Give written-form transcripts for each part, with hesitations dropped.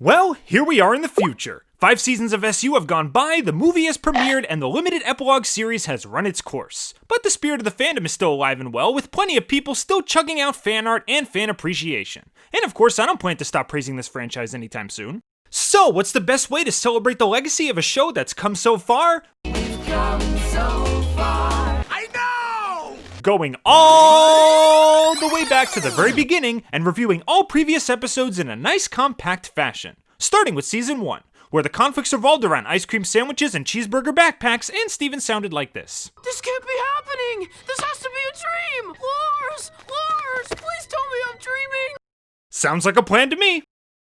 Well, here we are in the future. 5 seasons of SU have gone by, the movie has premiered, and the limited epilogue series has run its course. But the spirit of the fandom is still alive and well, with plenty of people still chugging out fan art and fan appreciation. And of course, I don't plan to stop praising this franchise anytime soon. So, what's the best way to celebrate the legacy of a show that's come so far? We've come so far. I know! Going all the way back to the very beginning and reviewing all previous episodes in a nice compact fashion. Starting with Season 1, where the conflicts revolved around ice cream sandwiches and cheeseburger backpacks, and Steven sounded like this. This can't be happening! This has to be a dream! Lars! Lars! Please tell me I'm dreaming! Sounds like a plan to me.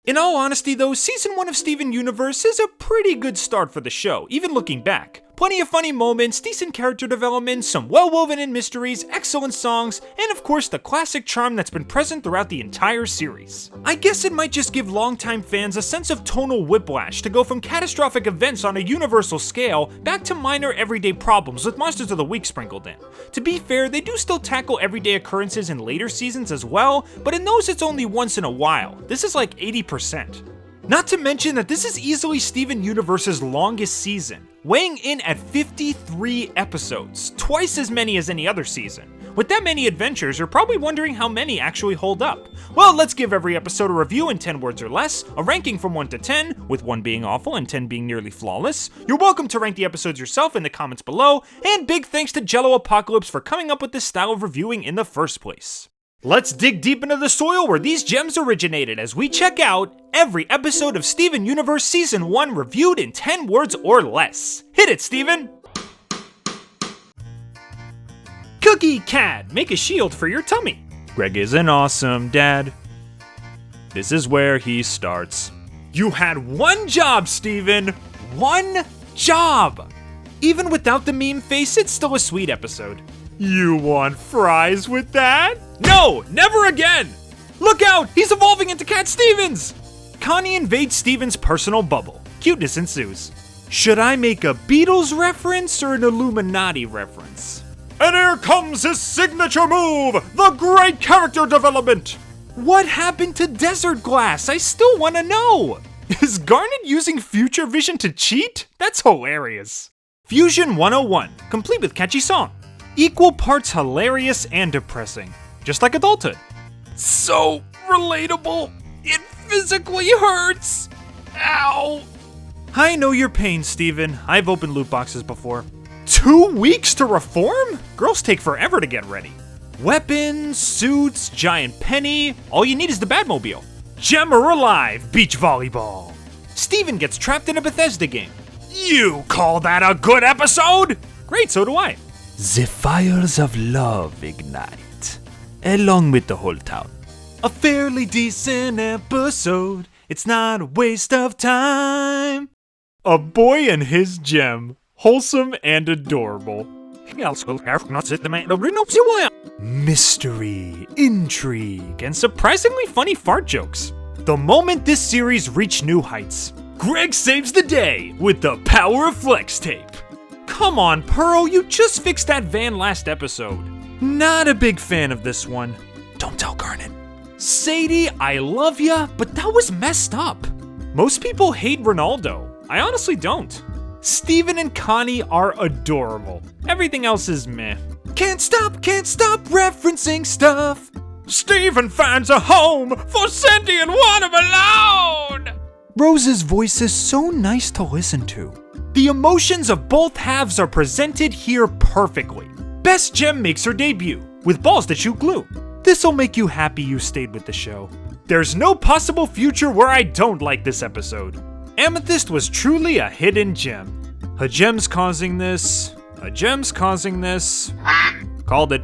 In all honesty though, Season 1 of Steven Universe is a pretty good start for the show, even looking back. Plenty of funny moments, decent character development, some well-woven in mysteries, excellent songs, and of course the classic charm that's been present throughout the entire series. I guess it might just give longtime fans a sense of tonal whiplash to go from catastrophic events on a universal scale back to minor everyday problems with Monsters of the Week sprinkled in. To be fair, they do still tackle everyday occurrences in later seasons as well, but in those it's only once in a while. This is like 80%. Not to mention that this is easily Steven Universe's longest season, weighing in at 53 episodes, twice as many as any other season. With that many adventures, you're probably wondering how many actually hold up. Well, let's give every episode a review in 10 words or less, a ranking from 1 to 10, with 1 being awful and 10 being nearly flawless. You're welcome to rank the episodes yourself in the comments below, and big thanks to Jello Apocalypse for coming up with this style of reviewing in the first place. Let's dig deep into the soil where these gems originated as we check out every episode of Steven Universe Season 1 reviewed in 10 words or less. Hit it, Steven! Cookie Cat, make a shield for your tummy. Greg is an awesome dad. This is where he starts. You had one job, Steven! One job! Even without the meme face, it's still a sweet episode. You want fries with that? No, never again! Look out, he's evolving into Cat Stevens! Connie invades Steven's personal bubble. Cuteness ensues. Should I make a Beatles reference or an Illuminati reference? And here comes his signature move, the great character development! What happened to Desert Glass? I still want to know! Is Garnet using Future Vision to cheat? That's hilarious. Fusion 101, complete with catchy song. Equal parts hilarious and depressing, just like adulthood. So relatable, it physically hurts. Ow. I know your pain, Steven. I've opened loot boxes before. 2 weeks to reform? Girls take forever to get ready. Weapons, suits, giant penny, all you need is the Batmobile. Gem or alive, beach volleyball. Steven gets trapped in a Bethesda game. You call that a good episode? Great, so do I. The fires of love ignite, along with the whole town. A fairly decent episode, it's not a waste of time. A boy and his gem, wholesome and adorable. Mystery, intrigue, and surprisingly funny fart jokes. The moment this series reached new heights, Greg saves the day with the power of flex tape. Come on, Pearl, you just fixed that van last episode. Not a big fan of this one. Don't tell Garnet. Sadie, I love ya, but that was messed up. Most people hate Ronaldo. I honestly don't. Steven and Connie are adorable. Everything else is meh. Can't stop referencing stuff. Steven finds a home for Cindy and want him alone. Rose's voice is so nice to listen to. The emotions of both halves are presented here perfectly. Best Gem makes her debut, with balls that shoot glue. This'll make you happy you stayed with the show. There's no possible future where I don't like this episode. Amethyst was truly a hidden gem. A gem's causing this. A gem's causing this. Called it.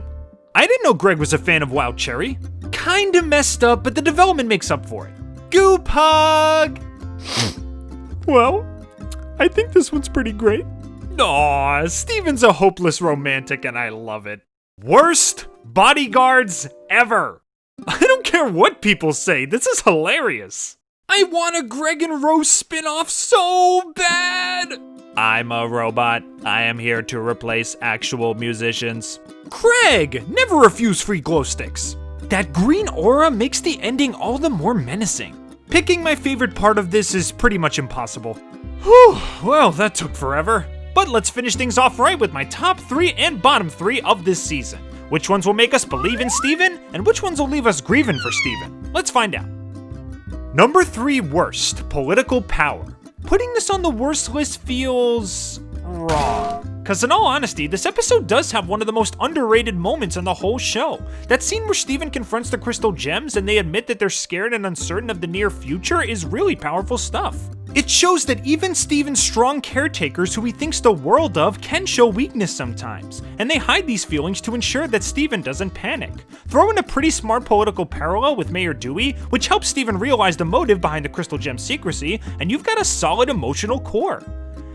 I didn't know Greg was a fan of Wild Cherry. Kinda messed up, but the development makes up for it. Goop hug! Well, I think this one's pretty great. Aw, Steven's a hopeless romantic and I love it. Worst bodyguards ever. I don't care what people say, this is hilarious. I want a Greg and Rose spin-off so bad. I'm a robot. I am here to replace actual musicians. Greg, never refuse free glow sticks. That green aura makes the ending all the more menacing. Picking my favorite part of this is pretty much impossible. Whew, well, that took forever. But let's finish things off right with my top 3 and bottom 3 of this season. Which ones will make us believe in Steven, and which ones will leave us grieving for Steven? Let's find out. Number 3 worst, political power. Putting this on the worst list feels wrong. Cause in all honesty, this episode does have one of the most underrated moments in the whole show. That scene where Steven confronts the crystal gems and they admit that they're scared and uncertain of the near future is really powerful stuff. It shows that even Steven's strong caretakers who he thinks the world of can show weakness sometimes, and they hide these feelings to ensure that Steven doesn't panic. Throw in a pretty smart political parallel with Mayor Dewey, which helps Steven realize the motive behind the crystal gem secrecy, and you've got a solid emotional core.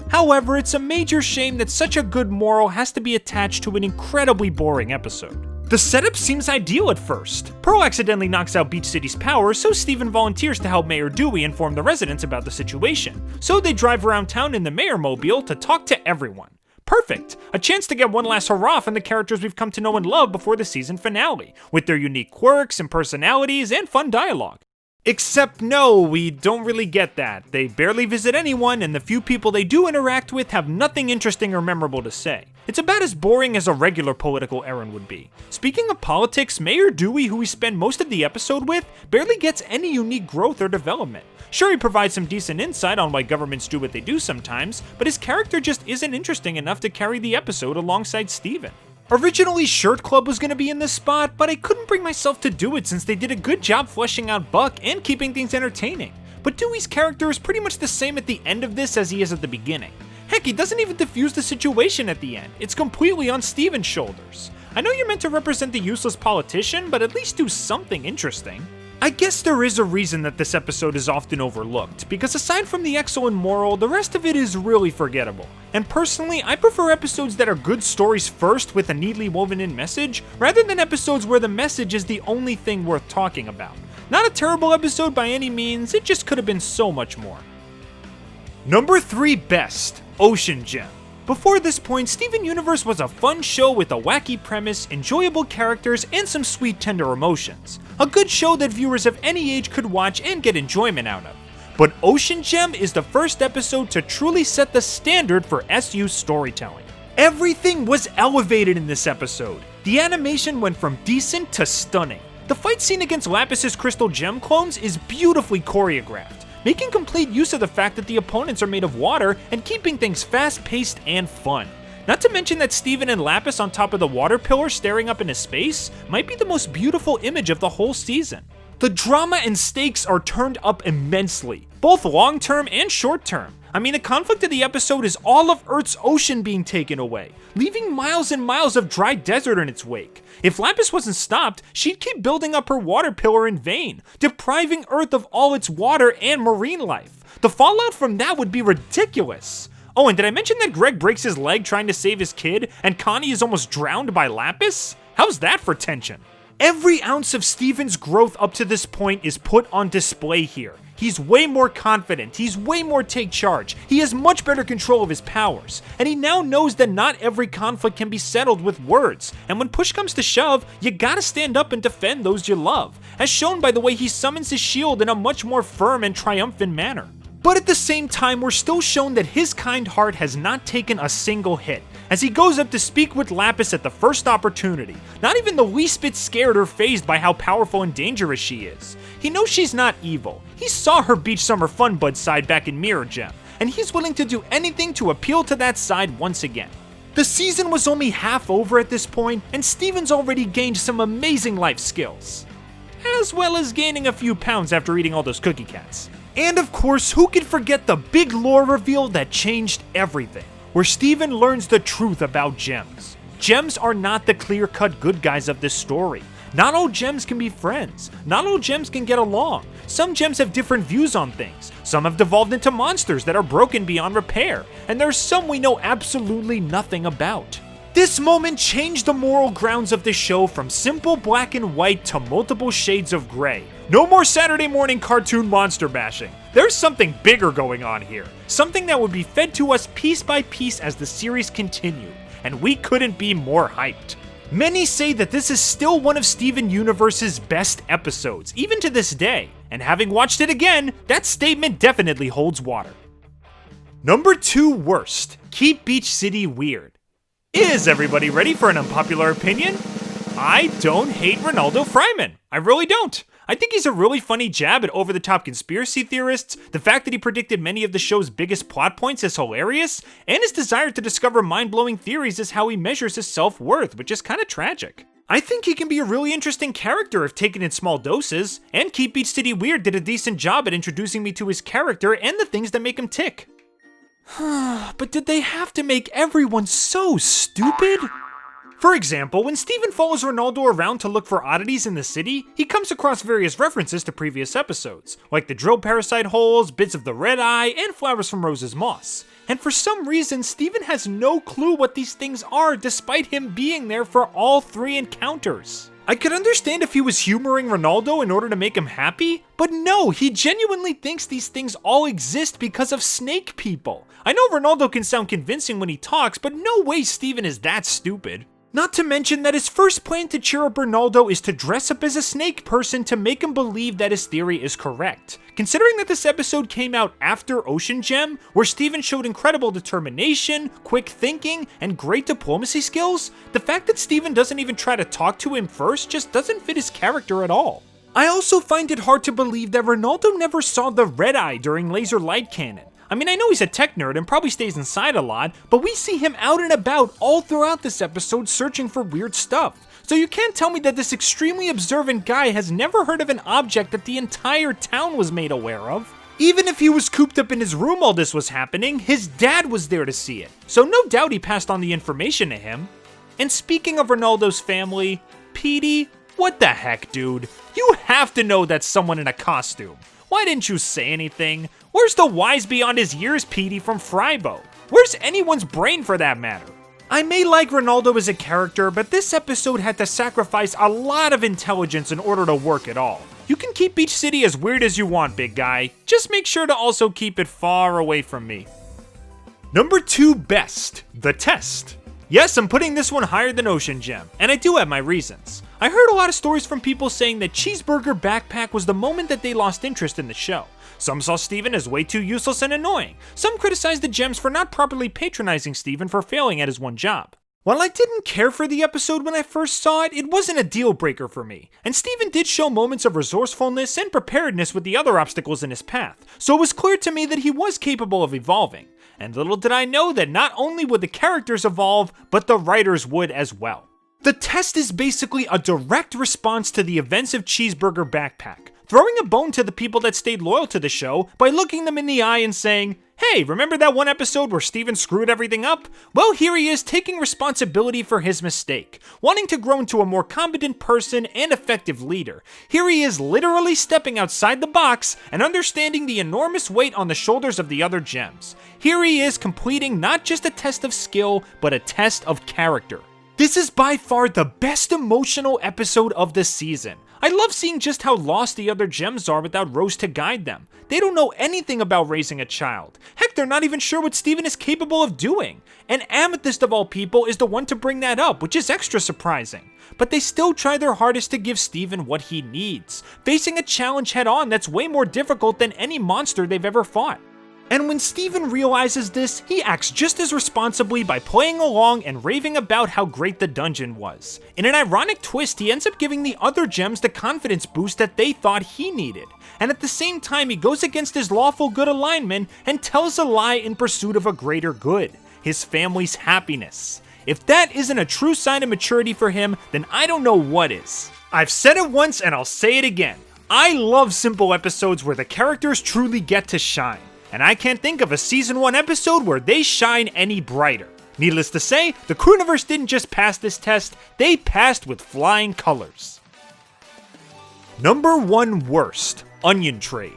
However, it's a major shame that such a good moral has to be attached to an incredibly boring episode. The setup seems ideal at first. Pearl accidentally knocks out Beach City's power, so Steven volunteers to help Mayor Dewey inform the residents about the situation. So they drive around town in the Mayor Mobile to talk to everyone. Perfect! A chance to get one last hurrah from the characters we've come to know and love before the season finale, with their unique quirks and personalities and fun dialogue. Except no, we don't really get that. They barely visit anyone, and the few people they do interact with have nothing interesting or memorable to say. It's about as boring as a regular political errand would be. Speaking of politics, Mayor Dewey, who we spend most of the episode with, barely gets any unique growth or development. Sure, he provides some decent insight on why governments do what they do sometimes, but his character just isn't interesting enough to carry the episode alongside Steven. Originally, Shirt Club was going to be in this spot, but I couldn't bring myself to do it since they did a good job fleshing out Buck and keeping things entertaining. But Dewey's character is pretty much the same at the end of this as he is at the beginning. Heck, he doesn't even defuse the situation at the end. It's completely on Steven's shoulders. I know you're meant to represent the useless politician, but at least do something interesting. I guess there is a reason that this episode is often overlooked, because aside from the excellent moral, the rest of it is really forgettable. And personally, I prefer episodes that are good stories first with a neatly woven in message, rather than episodes where the message is the only thing worth talking about. Not a terrible episode by any means, it just could have been so much more. Number 3 best, Ocean Gem. Before this point, Steven Universe was a fun show with a wacky premise, enjoyable characters, and some sweet tender emotions. A good show that viewers of any age could watch and get enjoyment out of. But Ocean Gem is the first episode to truly set the standard for SU storytelling. Everything was elevated in this episode. The animation went from decent to stunning. The fight scene against Lapis's crystal gem clones is beautifully choreographed, making complete use of the fact that the opponents are made of water and keeping things fast-paced and fun. Not to mention that Steven and Lapis on top of the water pillar staring up into space might be the most beautiful image of the whole season. The drama and stakes are turned up immensely, both long-term and short-term. I mean, the conflict of the episode is all of Earth's ocean being taken away, leaving miles and miles of dry desert in its wake. If Lapis wasn't stopped, she'd keep building up her water pillar in vain, depriving Earth of all its water and marine life. The fallout from that would be ridiculous. Oh, and did I mention that Greg breaks his leg trying to save his kid, and Connie is almost drowned by Lapis? How's that for tension? Every ounce of Steven's growth up to this point is put on display here. He's way more confident, he's way more take charge, he has much better control of his powers, and he now knows that not every conflict can be settled with words, and when push comes to shove, you gotta stand up and defend those you love, as shown by the way he summons his shield in a much more firm and triumphant manner. But at the same time, we're still shown that his kind heart has not taken a single hit, as he goes up to speak with Lapis at the first opportunity, not even the least bit scared or fazed by how powerful and dangerous she is. He knows she's not evil, he saw her beach summer fun bud side back in Mirror Gem, and he's willing to do anything to appeal to that side once again. The season was only half over at this point, and Steven's already gained some amazing life skills, as well as gaining a few pounds after eating all those cookie cats. And of course, who could forget the big lore reveal that changed everything, where Steven learns the truth about gems. Gems are not the clear-cut good guys of this story. Not all gems can be friends. Not all gems can get along. Some gems have different views on things. Some have devolved into monsters that are broken beyond repair. And there's some we know absolutely nothing about. This moment changed the moral grounds of the show from simple black and white to multiple shades of gray. No more Saturday morning cartoon monster bashing. There's something bigger going on here. Something that would be fed to us piece by piece as the series continued. And we couldn't be more hyped. Many say that this is still one of Steven Universe's best episodes, even to this day. and having watched it again, that statement definitely holds water. Number 2 worst, keep Beach City weird. Is everybody ready for an unpopular opinion? I don't hate Ronaldo Fryman. I really don't. I think he's a really funny jab at over-the-top conspiracy theorists, the fact that he predicted many of the show's biggest plot points is hilarious, and his desire to discover mind-blowing theories is how he measures his self-worth, which is kinda tragic. I think he can be a really interesting character if taken in small doses, and Keep Beach City Weird did a decent job at introducing me to his character and the things that make him tick. But did they have to make everyone so stupid? For example, when Steven follows Ronaldo around to look for oddities in the city, he comes across various references to previous episodes, like the drill parasite holes, bits of the red eye, and flowers from Rose's moss. And for some reason, Steven has no clue what these things are despite him being there for all 3 encounters. I could understand if he was humoring Ronaldo in order to make him happy, but no, he genuinely thinks these things all exist because of snake people. I know Ronaldo can sound convincing when he talks, but no way Steven is that stupid. Not to mention that his first plan to cheer up Ronaldo is to dress up as a snake person to make him believe that his theory is correct. Considering that this episode came out after Ocean Gem, where Steven showed incredible determination, quick thinking, and great diplomacy skills, the fact that Steven doesn't even try to talk to him first just doesn't fit his character at all. I also find it hard to believe that Ronaldo never saw the red eye during Laser Light Cannon. I mean, I know he's a tech nerd and probably stays inside a lot, but we see him out and about all throughout this episode searching for weird stuff. So you can't tell me that this extremely observant guy has never heard of an object that the entire town was made aware of. Even if he was cooped up in his room while this was happening, his dad was there to see it. So no doubt he passed on the information to him. And speaking of Ronaldo's family, Petey, what the heck, dude? You have to know that's someone in a costume. Why didn't you say anything? Where's the wise beyond his years Petey from Frybo? Where's anyone's brain for that matter? I may like Ronaldo as a character, but this episode had to sacrifice a lot of intelligence in order to work at all. You can keep Beach City as weird as you want, big guy. Just make sure to also keep it far away from me. Number 2 best, The Test. Yes, I'm putting this one higher than Ocean Gem, and I do have my reasons. I heard a lot of stories from people saying that Cheeseburger Backpack was the moment that they lost interest in the show. Some saw Steven as way too useless and annoying. Some criticized the Gems for not properly patronizing Steven for failing at his one job. While I didn't care for the episode when I first saw it, it wasn't a deal breaker for me, and Steven did show moments of resourcefulness and preparedness with the other obstacles in his path, so it was clear to me that he was capable of evolving. And little did I know that not only would the characters evolve, but the writers would as well. The Test is basically a direct response to the events of Cheeseburger Backpack, throwing a bone to the people that stayed loyal to the show by looking them in the eye and saying, hey, remember that one episode where Steven screwed everything up? Well, here he is taking responsibility for his mistake, wanting to grow into a more competent person and effective leader. Here he is literally stepping outside the box and understanding the enormous weight on the shoulders of the other Gems. Here he is completing not just a test of skill, but a test of character. This is by far the best emotional episode of the season. I love seeing just how lost the other Gems are without Rose to guide them. They don't know anything about raising a child. Heck, they're not even sure what Steven is capable of doing. And Amethyst of all people is the one to bring that up, which is extra surprising. But they still try their hardest to give Steven what he needs, facing a challenge head on that's way more difficult than any monster they've ever fought. And when Steven realizes this, he acts just as responsibly by playing along and raving about how great the dungeon was. In an ironic twist, he ends up giving the other Gems the confidence boost that they thought he needed. And at the same time, he goes against his lawful good alignment and tells a lie in pursuit of a greater good, his family's happiness. If that isn't a true sign of maturity for him, then I don't know what is. I've said it once and I'll say it again. I love simple episodes where the characters truly get to shine. And I can't think of a Season 1 episode where they shine any brighter. Needless to say, the Crewniverse didn't just pass this test, they passed with flying colors. Number 1 worst, Onion Trade.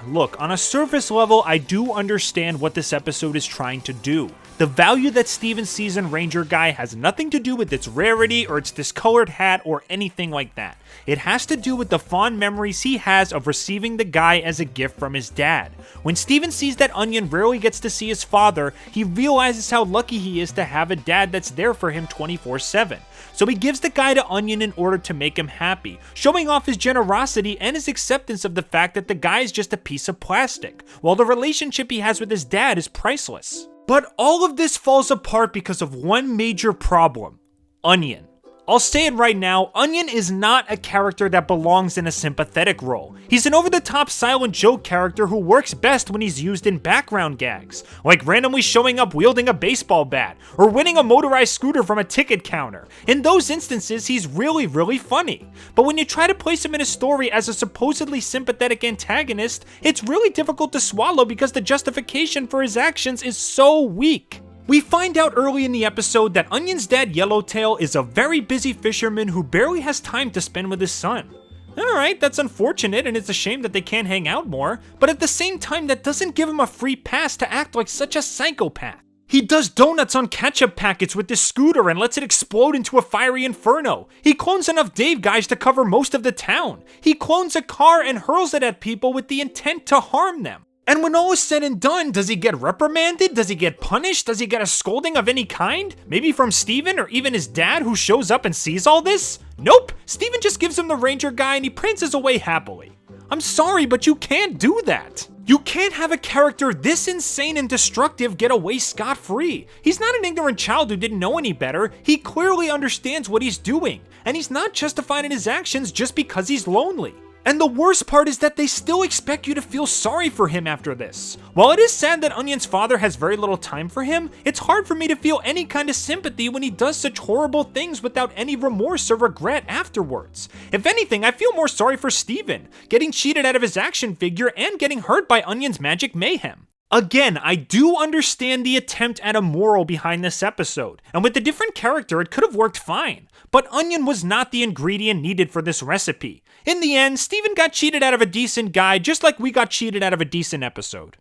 Look, on a surface level, I do understand what this episode is trying to do. The value that Steven sees in Ranger Guy has nothing to do with its rarity or its discolored hat or anything like that. It has to do with the fond memories he has of receiving the guy as a gift from his dad. When Steven sees that Onion rarely gets to see his father, he realizes how lucky he is to have a dad that's there for him 24/7. So he gives the guy to Onion in order to make him happy, showing off his generosity and his acceptance of the fact that the guy is just a piece of plastic, while the relationship he has with his dad is priceless. But all of this falls apart because of one major problem: Onion. I'll say it right now, Onion is not a character that belongs in a sympathetic role. He's an over-the-top silent joke character who works best when he's used in background gags, like randomly showing up wielding a baseball bat, or winning a motorized scooter from a ticket counter. In those instances, he's really funny. But when you try to place him in a story as a supposedly sympathetic antagonist, it's really difficult to swallow because the justification for his actions is so weak. We find out early in the episode that Onion's dad Yellowtail is a very busy fisherman who barely has time to spend with his son. Alright, that's unfortunate and it's a shame that they can't hang out more, but at the same time that doesn't give him a free pass to act like such a psychopath. He does donuts on ketchup packets with his scooter and lets it explode into a fiery inferno. He clones enough Dave guys to cover most of the town. He clones a car and hurls it at people with the intent to harm them. And when all is said and done, does he get reprimanded? Does he get punished? Does he get a scolding of any kind? Maybe from Steven or even his dad who shows up and sees all this? Nope, Steven just gives him the Ranger Guy and he prances away happily. I'm sorry, but you can't do that. You can't have a character this insane and destructive get away scot-free. He's not an ignorant child who didn't know any better. He clearly understands what he's doing, and he's not justified in his actions just because he's lonely. And the worst part is that they still expect you to feel sorry for him after this. While it is sad that Onion's father has very little time for him, it's hard for me to feel any kind of sympathy when he does such horrible things without any remorse or regret afterwards. If anything, I feel more sorry for Steven, getting cheated out of his action figure and getting hurt by Onion's magic mayhem. Again, I do understand the attempt at a moral behind this episode, and with a different character it could have worked fine, but Onion was not the ingredient needed for this recipe. In the end, Steven got cheated out of a decent guy just like we got cheated out of a decent episode.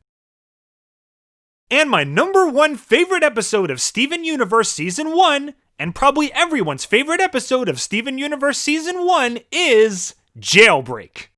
And my number one favorite episode of Steven Universe Season 1, and probably everyone's favorite episode of Steven Universe Season 1, is Jailbreak.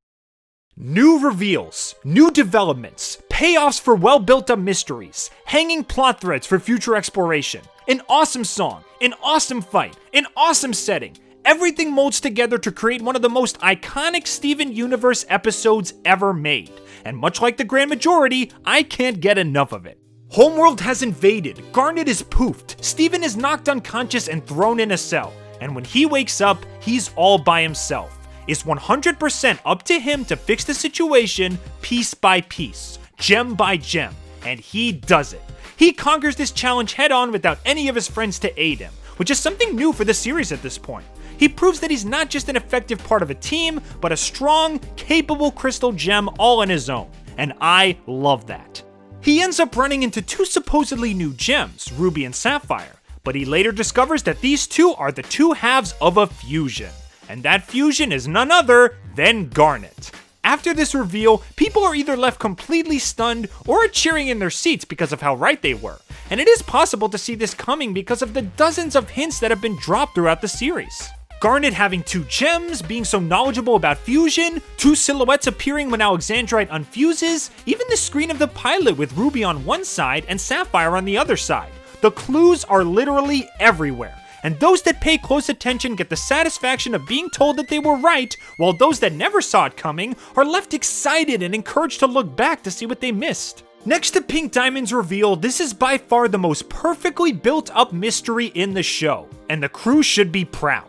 New reveals, new developments, payoffs for well-built-up mysteries, hanging plot threads for future exploration, an awesome song, an awesome fight, an awesome setting. Everything molds together to create one of the most iconic Steven Universe episodes ever made. And much like the grand majority, I can't get enough of it. Homeworld has invaded, Garnet is poofed, Steven is knocked unconscious and thrown in a cell. And when he wakes up, he's all by himself. It's 100% up to him to fix the situation piece by piece, gem by gem, and he does it. He conquers this challenge head-on without any of his friends to aid him, which is something new for the series at this point. He proves that he's not just an effective part of a team, but a strong, capable crystal gem all on his own, and I love that. He ends up running into two supposedly new gems, Ruby and Sapphire, but he later discovers that these two are the two halves of a fusion. And that fusion is none other than Garnet. After this reveal, people are either left completely stunned or are cheering in their seats because of how right they were. And it is possible to see this coming because of the dozens of hints that have been dropped throughout the series. Garnet having two gems, being so knowledgeable about fusion, two silhouettes appearing when Alexandrite unfuses, even the screen of the pilot with Ruby on one side and Sapphire on the other side. The clues are literally everywhere. And those that pay close attention get the satisfaction of being told that they were right, while those that never saw it coming are left excited and encouraged to look back to see what they missed. Next to Pink Diamond's reveal, this is by far the most perfectly built up mystery in the show, and the crew should be proud.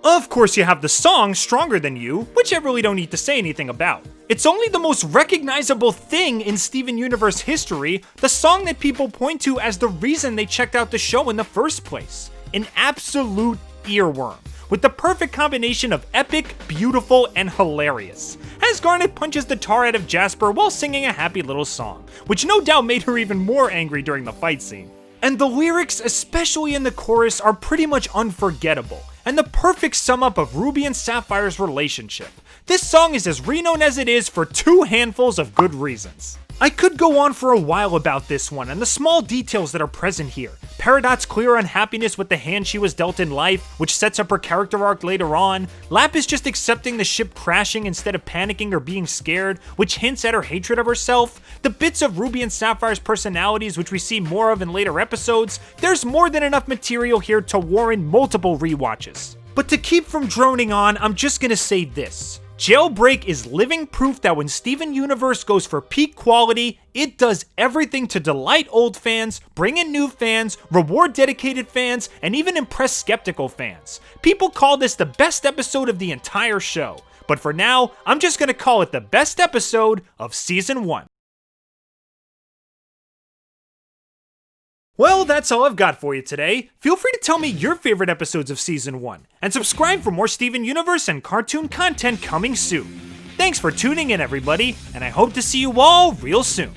Of course, you have the song Stronger Than You, which I really don't need to say anything about. It's only the most recognizable thing in Steven Universe history, the song that people point to as the reason they checked out the show in the first place. An absolute earworm, with the perfect combination of epic, beautiful, and hilarious, as Garnet punches the tar out of Jasper while singing a happy little song, which no doubt made her even more angry during the fight scene. And the lyrics, especially in the chorus, are pretty much unforgettable, and the perfect sum up of Ruby and Sapphire's relationship. This song is as renowned as it is for two handfuls of good reasons. I could go on for a while about this one and the small details that are present here. Peridot's clear unhappiness with the hand she was dealt in life, which sets up her character arc later on. Lapis just accepting the ship crashing instead of panicking or being scared, which hints at her hatred of herself. The bits of Ruby and Sapphire's personalities, which we see more of in later episodes. There's more than enough material here to warrant multiple rewatches. But to keep from droning on, I'm just gonna say this. Jailbreak is living proof that when Steven Universe goes for peak quality, it does everything to delight old fans, bring in new fans, reward dedicated fans, and even impress skeptical fans. People call this the best episode of the entire show, but for now, I'm just gonna call it the best episode of Season 1. Well, that's all I've got for you today. Feel free to tell me your favorite episodes of Season 1, and subscribe for more Steven Universe and cartoon content coming soon. Thanks for tuning in, everybody, and I hope to see you all real soon.